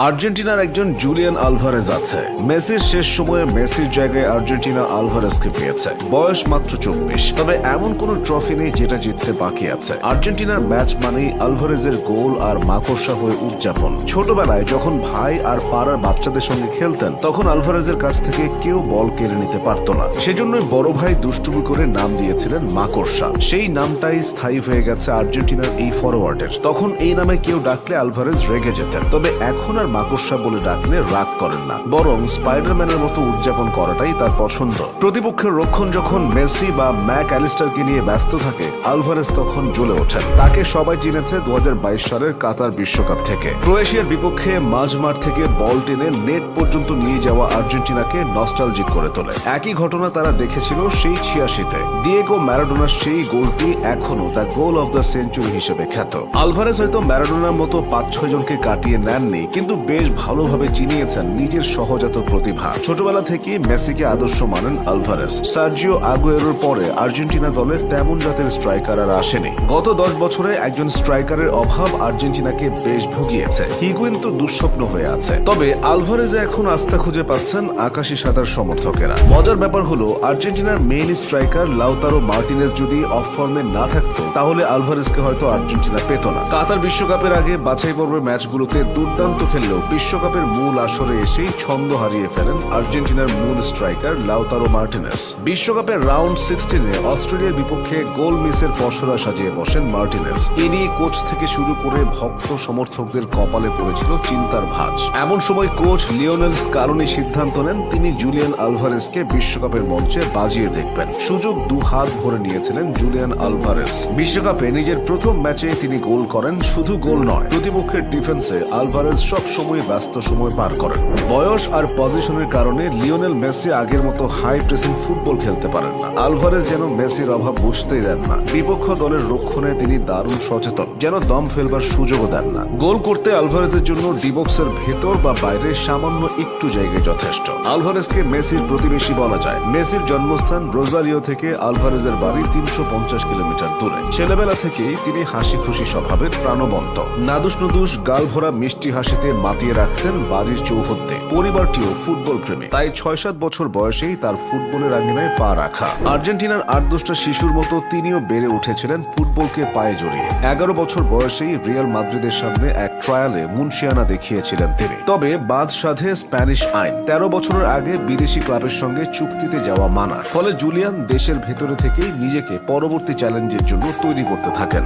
আর্জেন্টিনার একজন Julian Alvarez আছে। মেসির শেষ সময়ে মেসির জায়গায় আর্জেন্টিনা আলভারেজকে পেয়েছে। বয়স মাত্র 24, তবে এমন কোন ট্রফি নেই যেটা জিততে বাকি আছে। আর্জেন্টিনার ম্যাচ মানেই আলভারেজের গোল আর মাকড়সা হয়ে উদযাপন। ছোটবেলায় যখন ভাই আর পাড়ার বাচ্চাদের সঙ্গে খেলতেন, তখন আলভারেজের কাছ থেকে কেউ বল কেড়ে নিতে পারত না। সেজন্যই বড় ভাই দুষ্টুমি করে নাম দিয়েছিলেন মাকড়সা। সেই নামটাই স্থায়ী হয়ে গেছে আর্জেন্টিনার এই ফরওয়ার্ডের। তখন এই নামে কেউ ডাকলে আলভারেজ রেগে যেতেন, তবে এখন আর মাকড়সা বলে ডাকলে রাগ করেন না, বরং স্পাইডারম্যানের মতো উদযাপন করাটাই তার পছন্দ। প্রতিপক্ষের রক্ষণ যখন মেসি বা ম্যাক অ্যালিস্টারকে নিয়ে ব্যস্ত থাকে, আলভারেজ তখন জ্বলে ওঠেন। তাকে সবাই চিনেছে 2022 সালের কাতার বিশ্বকাপ থেকে। ক্রোয়েশিয়ার বিপক্ষে মাঝমাঠ থেকে বল টেনে নেট পর্যন্ত নিয়ে যাওয়া আর্জেন্টিনাকে নস্টালজিক করে তোলে। একই ঘটনা তারা দেখেছিল সেই 86-তে। দিয়েগো ম্যারাডোনার সেই গোলটি এখনো the goal of the century হিসেবে খ্যাত। আলভারেজ হয়তো ম্যারাডোনার মতো 5-6 জনকে কাটিয়ে নেননি, কিন্তু বেশ ভালোভাবে চিনিয়েছেন নিজের সহজাত প্রতিভা। ছোটবেলা থেকে মেসিকে আদর্শ মানেন আলভারেজ। সার্জিও আগুয়েরোর পরে আর্জেন্টিনা দলের তেমন জাতের স্ট্রাইকার আর আসেনি। গত 10 বছরে একজন স্ট্রাইকারের অভাব আর্জেন্টিনাকে বেশ ভুগিয়েছে। হিগুয়েইন তো দুঃস্বপ্ন হয়ে আছে, তবে আলভারেজে এখন আস্থা খুঁজে পাচ্ছেন আকাশী সাদার সমর্থকেরা। মজার ব্যাপার হলো, আর্জেন্টিনার মেইন স্ট্রাইকার লাউতারো মার্টিনেজ যদি অফ ফর্মে না থাকতো, তাহলে আলভারেজকে হয়তো আর্জেন্টিনা পেত না। কাতার বিশ্বকাপের আগে বাছাই পর্বের ম্যাচগুলোতে দুর্দান্ত খেললেও বিশ্বকাপের মূল আসরে এসেই ছন্দ হারিয়ে ফেলেন আর্জেন্টিনার মূল স্ট্রাইকার লাউতারো মার্টিনেজ। বিশ্বকাপের রাউন্ড 16-এ অস্ট্রেলিয়ার বিপক্ষে গোল মিসের পসরা সাজিয়ে বসেন মার্টিনেজ। এ নিয়ে কোচ থেকে শুরু করে ভক্ত সমর্থকদের কপালে পড়েছিল চিন্তার ভাঁজ। এমন সময় কোচ লিওনেল স্কালোনি সিদ্ধান্ত নেন, তিনি জুলিয়ান আলভারেজকে বিশ্বকাপের মঞ্চে বাজিয়ে দেখবেন। সুযোগ দুহাত ভরে নিয়েছিলেন জুলিয়ান আলভারেজ। বিশ্বকাপে নিজের প্রথম ম্যাচে তিনি গোল করেন। শুধু গোল নয়, প্রতিপক্ষের ডিফেন্সে আলভারেজ সব সময় ব্যস্ত সময় পার করেন। বয়স আর পজিশনের কারণে লিওনেল মেসি আগের মতো হাই প্রেসিং ফুটবল খেলতে পারেন না। আলভারেজ যেন মেসির অভাব বুঝতেই দেন না। বিপক্ষ দলের রক্ষণে তিনি দারুণ সচেতন, যেন দম ফেলবার সুযোগও দেন না। গোল করতে আলভারেজের জন্য ডিবক্সের ভেতর বা বাইরে সামান্য একটু জায়গায় যথেষ্ট। আলভারেজকে মেসির প্রতিবেশী বলা যায়। মেসির জন্মস্থান রোজারিও থেকে আলভারেজের বাড়ি 350 কিলোমিটার দূরে। ছেলেবেলা থেকেই তিনি হাসি খুশি স্বভাবের, প্রাণবন্ত। নাদুস নুদুস গাল ভরা মিষ্টি হাসিতে মাতিয়ে রাখতেন বাড়ির চৌহদ্দে। পরিবারটিও ফুটবল প্রেমী, তাই 6-7 বছর বয়সেই তার ফুটবলের আঙিনায় পা রাখা। আর্জেন্টিনার 8-10টা শিশুর মতো তিনিও বেড়ে উঠেছিলেন ফুটবলকে পায়ে জড়িয়ে। 11 বছর বয়সেই রিয়াল মাদ্রিদের সামনে এক ট্রায়ালে মুনশিয়ানা দেখিয়েছিলেন তিনি। তবে বাদ সাধে স্প্যানিশ আইন। 13 বছরের আগে বিদেশি ক্লাবের সঙ্গে চুক্তিতে যাওয়া মানা। ফলে জুলিয়ান দেশের ভেতরে থেকেই নিজেকে পরবর্তী চ্যালেঞ্জের জন্য তৈরি করতে থাকেন।